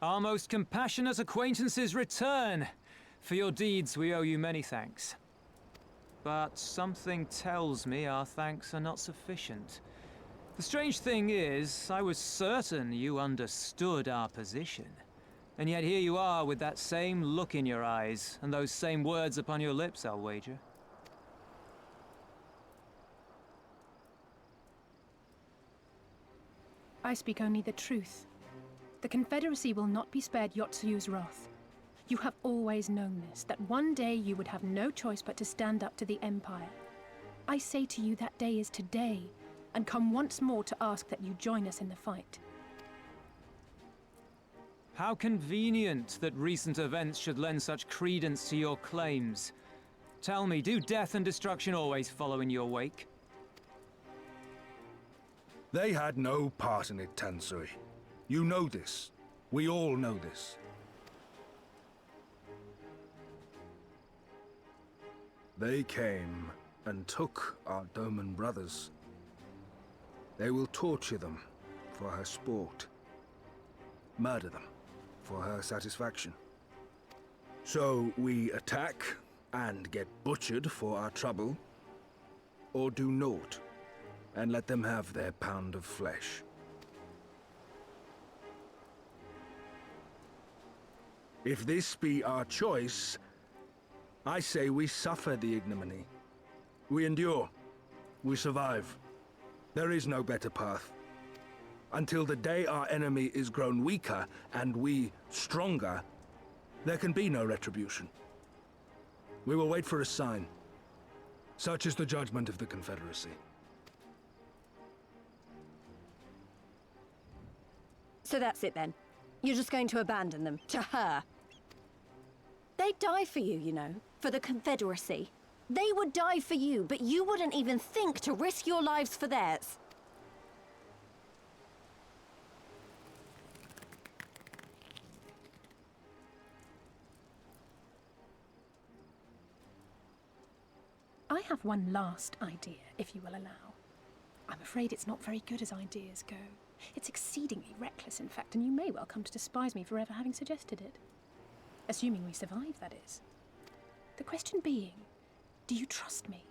Our most compassionate acquaintances return. For your deeds we owe you many thanks. But something tells me our thanks are not sufficient. The strange thing is, I was certain you understood our position. And yet here you are with that same look in your eyes, and those same words upon your lips, I'll wager. I speak only the truth. The Confederacy will not be spared Yotsuyu's wrath. You have always known this, that one day you would have no choice but to stand up to the Empire. I say to you that day is today, and come once more to ask that you join us in the fight. How convenient that recent events should lend such credence to your claims. Tell me, do death and destruction always follow in your wake? They had no part in it, Tansui. You know this. We all know this. They came and took our Doman brothers. They will torture them for her sport. Murder them for her satisfaction. So we attack and get butchered for our trouble, or do naught and let them have their pound of flesh. If this be our choice, I say we suffer the ignominy. We endure. We survive. There is no better path. Until the day our enemy is grown weaker and we stronger, there can be no retribution. We will wait for a sign. Such is the judgment of the Confederacy. So that's it then. You're just going to abandon them to her. They'd die for you, you know, for the Confederacy. They would die for you, but you wouldn't even think to risk your lives for theirs. I have one last idea, if you will allow. I'm afraid it's not very good as ideas go. It's exceedingly reckless, in fact, and you may well come to despise me for ever having suggested it. Assuming we survive, that is. The question being, do you trust me?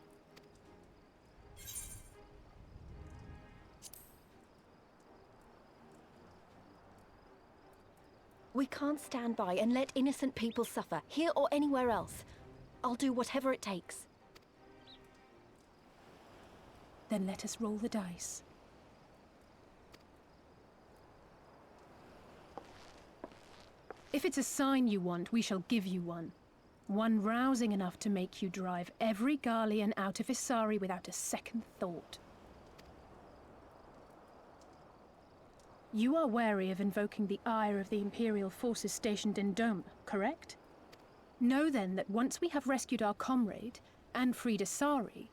We can't stand by and let innocent people suffer, here or anywhere else. I'll do whatever it takes. Then let us roll the dice. If it's a sign you want, we shall give you one. One rousing enough to make you drive every Garlean out of Isari without a second thought. You are wary of invoking the ire of the Imperial forces stationed in Dome, correct? Know then that once we have rescued our comrade and freed Isari,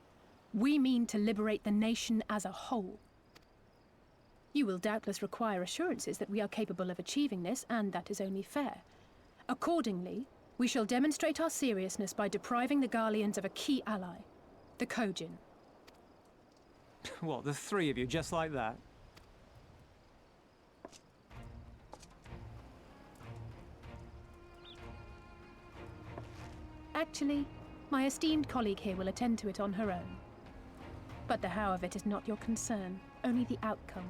we mean to liberate the nation as a whole. You will doubtless require assurances that we are capable of achieving this, and that is only fair. Accordingly, we shall demonstrate our seriousness by depriving the Garleans of a key ally, the Kojin. What, the three of you, just like that? Actually, my esteemed colleague here will attend to it on her own. But the how of it is not your concern, only the outcome.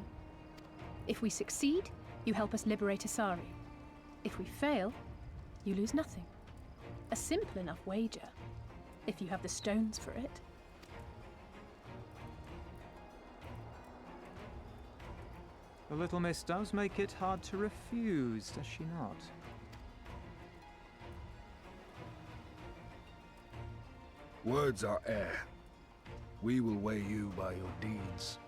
If we succeed, you help us liberate Isari. If we fail, you lose nothing. A simple enough wager, if you have the stones for it. The little miss does make it hard to refuse, does she not? Words are air. We will weigh you by your deeds.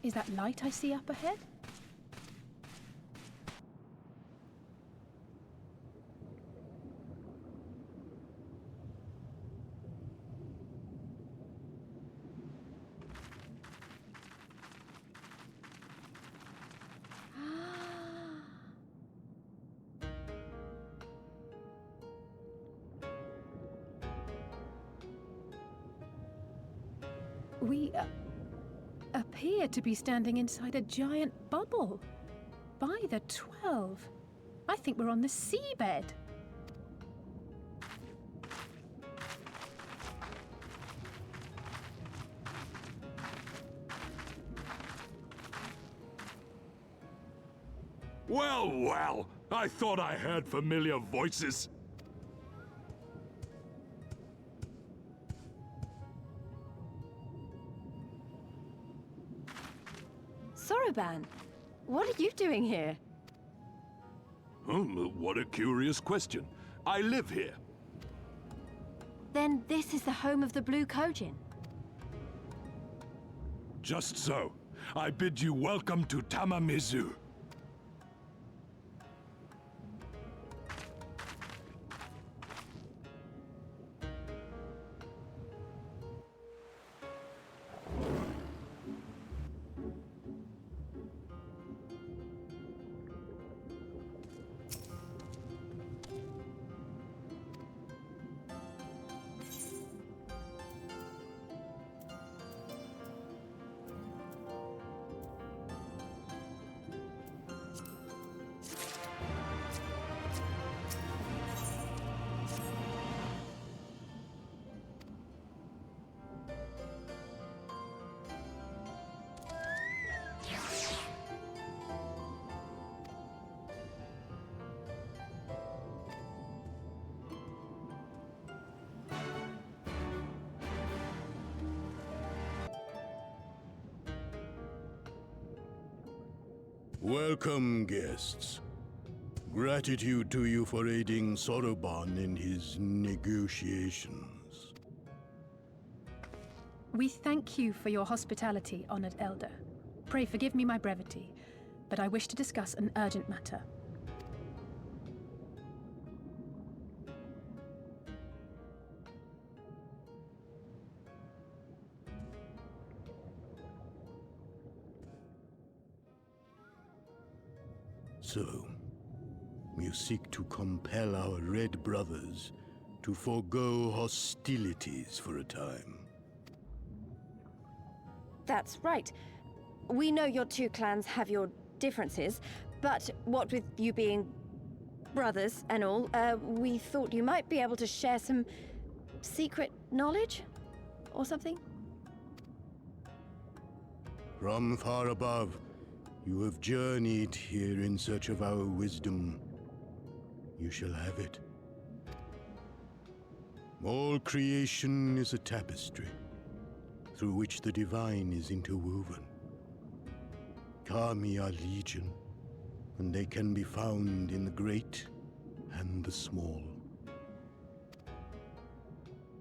Is that light I see up ahead? We appear to be standing inside a giant bubble. By the 12. I think we're on the seabed. Well, well, I thought I heard familiar voices. Soroban, what are you doing here? What a curious question. I live here. Then this is the home of the Blue Kojin. Just so. I bid you welcome to Tamamizu. Welcome, guests. Gratitude to you for aiding Soroban in his negotiations. We thank you for your hospitality, honored elder. Pray forgive me my brevity, but I wish to discuss an urgent matter. So, you seek to compel our Red Brothers to forego hostilities for a time. That's right. We know your two clans have your differences, but what with you being brothers and all, we thought you might be able to share some secret knowledge or something? From far above, you have journeyed here in search of our wisdom. You shall have it. All creation is a tapestry, through which the divine is interwoven. Kami are legion, and they can be found in the great and the small.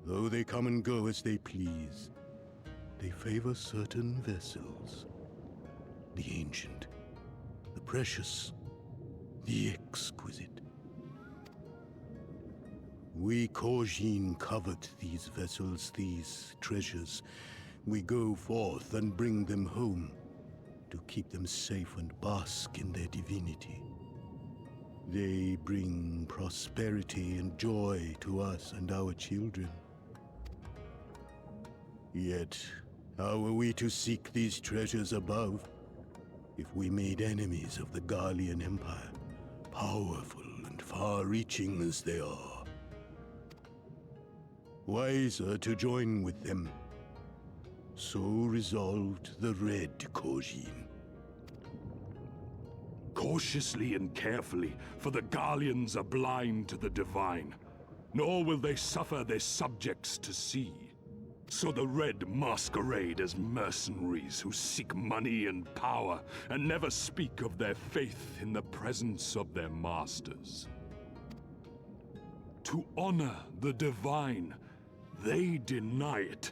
Though they come and go as they please, they favor certain vessels. The ancient, the precious, the exquisite. We Kojin covet these vessels, these treasures. We go forth and bring them home to keep them safe and bask in their divinity. They bring prosperity and joy to us and our children. Yet, How are we to seek these treasures above if we made enemies of the Garlean Empire, powerful and far-reaching as they are? Wiser to join with them. So resolved the Red Kojin. Cautiously and carefully, for the Garleans are blind to the divine, nor will they suffer their subjects to see. So the Red masquerade as mercenaries who seek money and power, and never speak of their faith in the presence of their masters. To honor the divine, they deny it.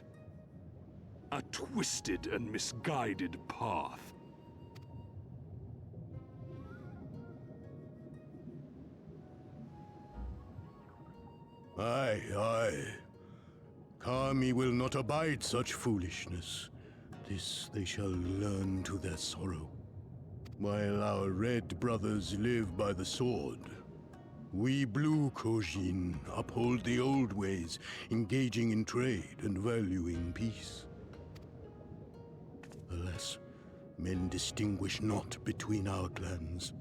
A twisted and misguided path. Aye, aye. Kami will not abide such foolishness. This they shall learn to their sorrow. While our red brothers live by the sword, we blue Kojin uphold the old ways, engaging in trade and valuing peace. Alas, men distinguish not between our clans,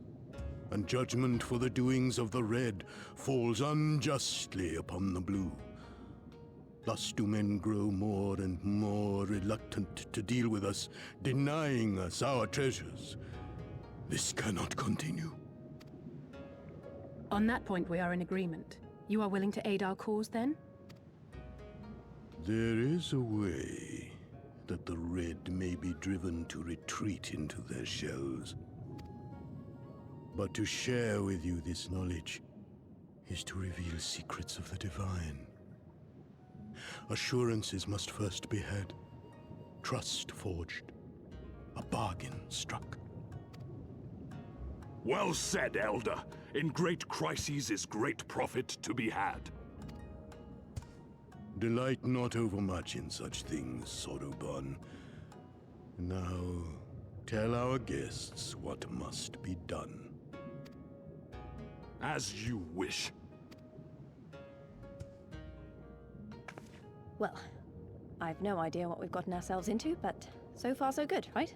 and judgment for the doings of the Red falls unjustly upon the Blue. Thus do men grow more and more reluctant to deal with us, denying us our treasures. This cannot continue. On that point, we are in agreement. You are willing to aid our cause, then? There is a way that the Red may be driven to retreat into their shells. But to share with you this knowledge is to reveal secrets of the divine. Assurances must first be had, trust forged, a bargain struck. Well said, Elder. In great crises is great profit to be had. Delight not overmuch in such things, Soroban. Now, tell our guests what must be done. As you wish. Well, I've no idea what we've gotten ourselves into, but so far so good, right?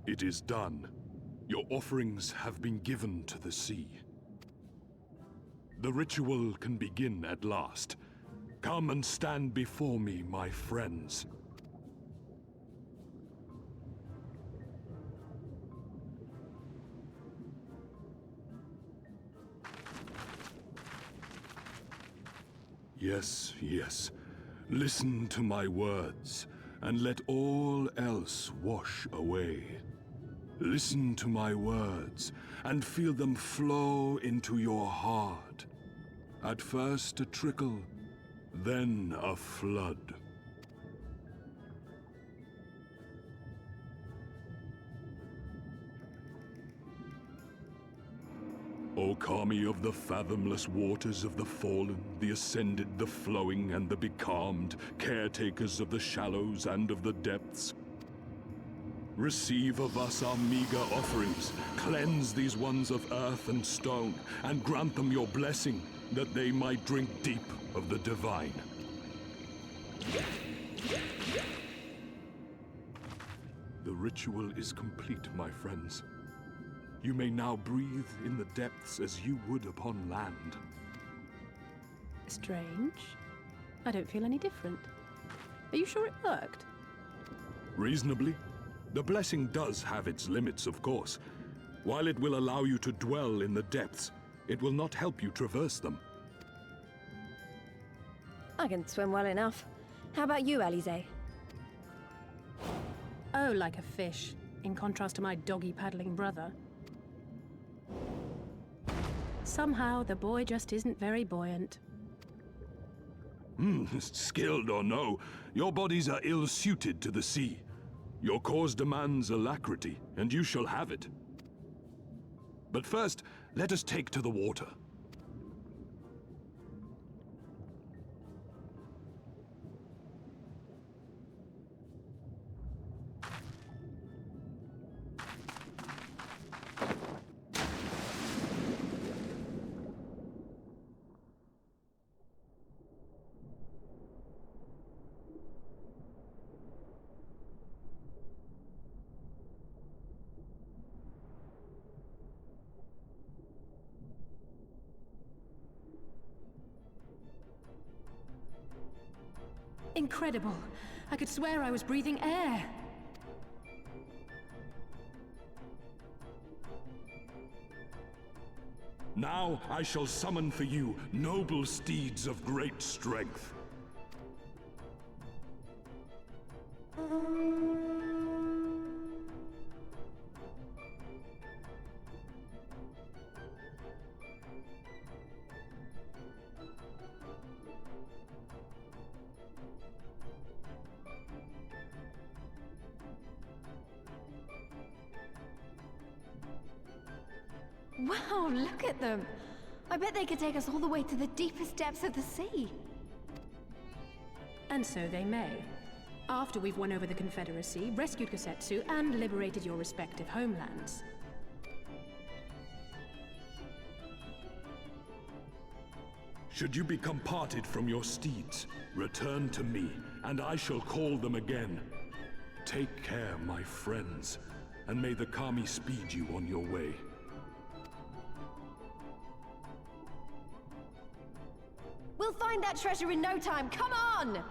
It is done. Your offerings have been given to the sea. The ritual can begin at last. Come and stand before me, my friends. Yes, yes. Listen to my words, and let all else wash away. Listen to my words, and feel them flow into your heart. At first a trickle, then a flood. O Kami of the fathomless waters of the fallen, the ascended, the flowing, and the becalmed, caretakers of the shallows and of the depths, receive of us our meager offerings, cleanse these ones of earth and stone, and grant them your blessing, that they might drink deep of the divine. The ritual is complete, my friends. You may now breathe in the depths as you would upon land. Strange. I don't feel any different. Are you sure it worked? Reasonably. The blessing does have its limits, of course. While it will allow you to dwell in the depths, it will not help you traverse them. I can swim well enough. How about you, Alize? Oh, like a fish, in contrast to my doggy-paddling brother. Somehow, the boy just isn't very buoyant. Skilled or no, your bodies are ill-suited to the sea. Your cause demands alacrity, and you shall have it. But first, let us take to the water. Incredible. I could swear I was breathing air. Now I shall summon for you noble steeds of great strength. Wow, look at them! I bet they could take us all the way to the deepest depths of the sea. And so they may. After we've won over the Confederacy, rescued Kosetsu, and liberated your respective homelands. Should you become parted from your steeds, return to me, and I shall call them again. Take care, my friends, and may the Kami speed you on your way. We'll find that treasure in no time, come on!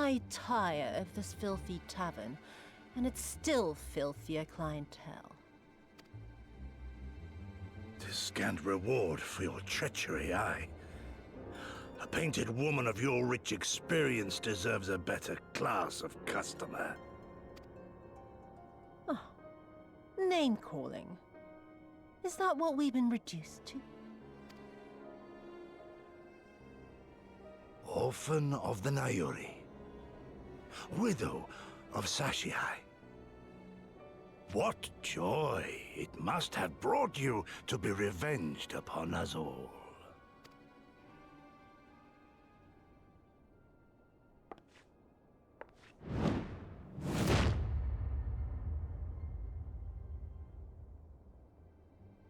I tire of this filthy tavern, and its still filthier clientele. 'Tis scant reward for your treachery, aye. A painted woman of your rich experience deserves a better class of customer. Oh, name-calling. Is that what we've been reduced to? Orphan of the Nayuri. Widow of Sashihai. What joy it must have brought you to be revenged upon us all.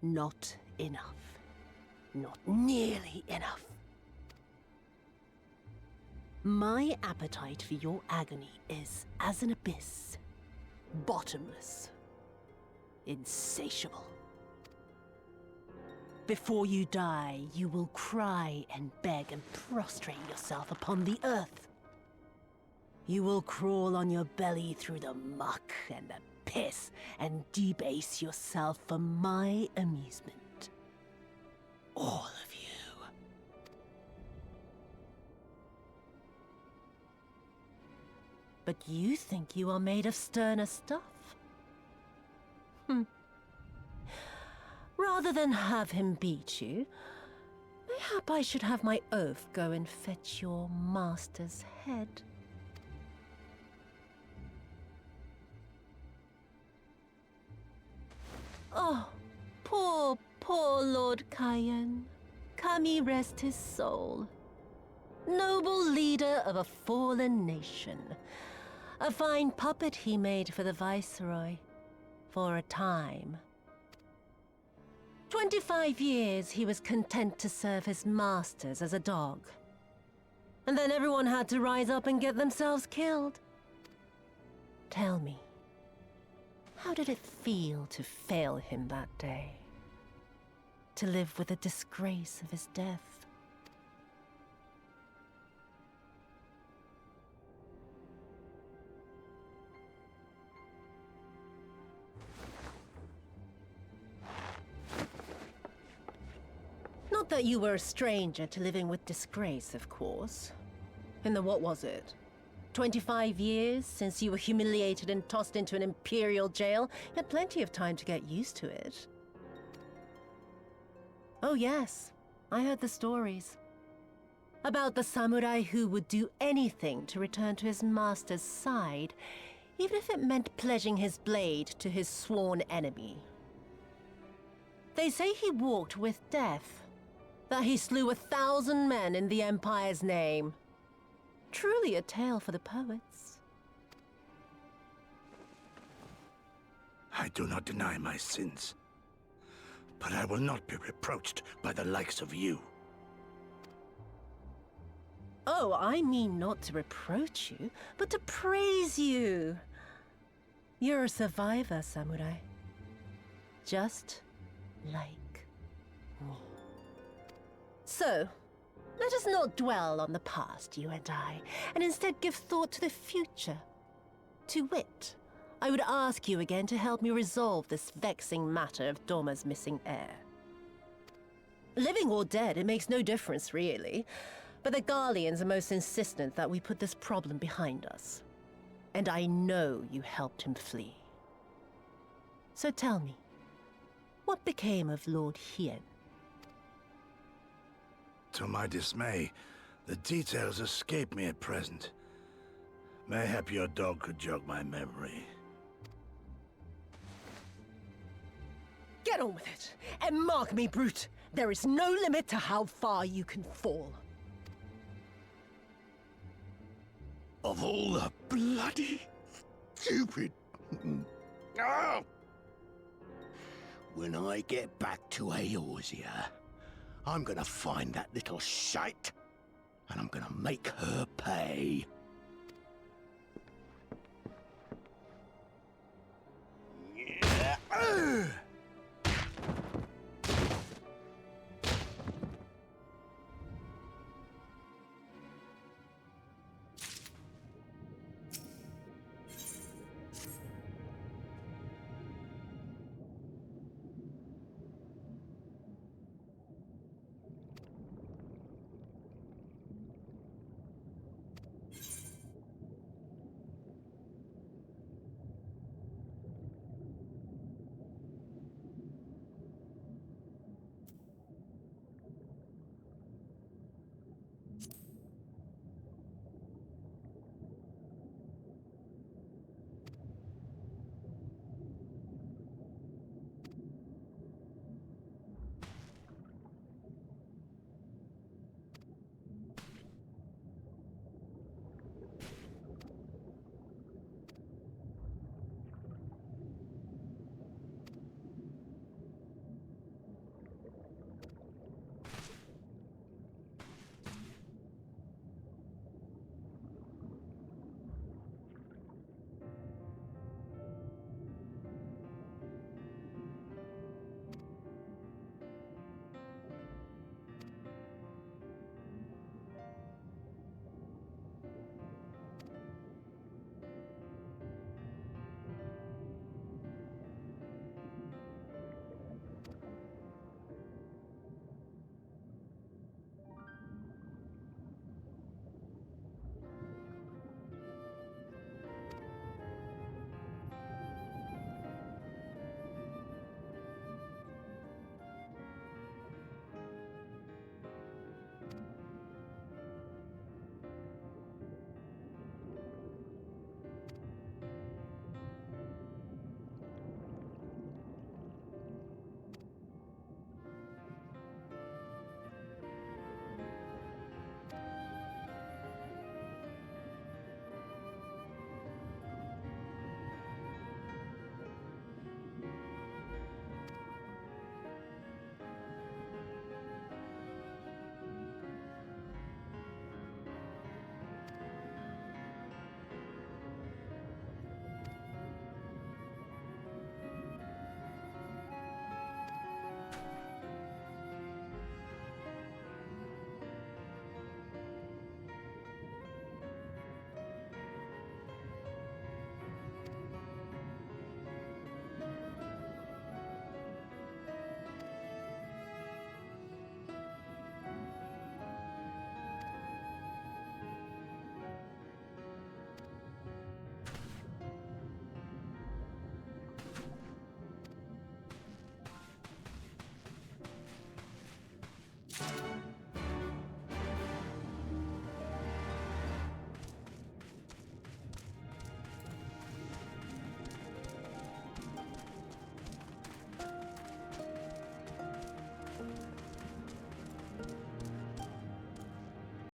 Not enough. Not nearly enough. My appetite for your agony is as an abyss. Bottomless. Insatiable. Before you die, you will cry and beg and prostrate yourself upon the earth. You will crawl on your belly through the muck and the piss and debase yourself for my amusement. All of you. But you think you are made of sterner stuff? Rather than have him beat you, mayhap I should have my oaf go and fetch your master's head. Oh, poor Lord Cayenne. Kami rest his soul. Noble leader of a fallen nation. A fine puppet he made for the Viceroy. For a time. 25 years he was content to serve his masters as a dog. And then everyone had to rise up and get themselves killed. Tell me, how did it feel to fail him that day? To live with the disgrace of his death? Not that you were a stranger to living with disgrace, of course. In the what was it? 25 years since you were humiliated and tossed into an imperial jail? You had plenty of time to get used to it. Oh yes, I heard the stories. About the samurai who would do anything to return to his master's side, even if it meant pledging his blade to his sworn enemy. They say he walked with death. That he slew 1,000 men in the Empire's name. Truly a tale for the poets. I do not deny my sins, but I will not be reproached by the likes of you. Oh, I mean not to reproach you, but to praise you. You're a survivor, samurai. Just like me. So, let us not dwell on the past, you and I, and instead give thought to the future. To wit, I would ask you again to help me resolve this vexing matter of Doma's missing heir. Living or dead, it makes no difference, really. But the Garleans are most insistent that we put this problem behind us. And I know you helped him flee. So tell me, what became of Lord Hien? To my dismay, the details escape me at present. Mayhap your dog could jog my memory. Get on with it, and mark me, brute. There is no limit to how far you can fall. Of all the bloody stupid... Ah! When I get back to Eorzea, I'm gonna find that little shite, and I'm gonna make her pay.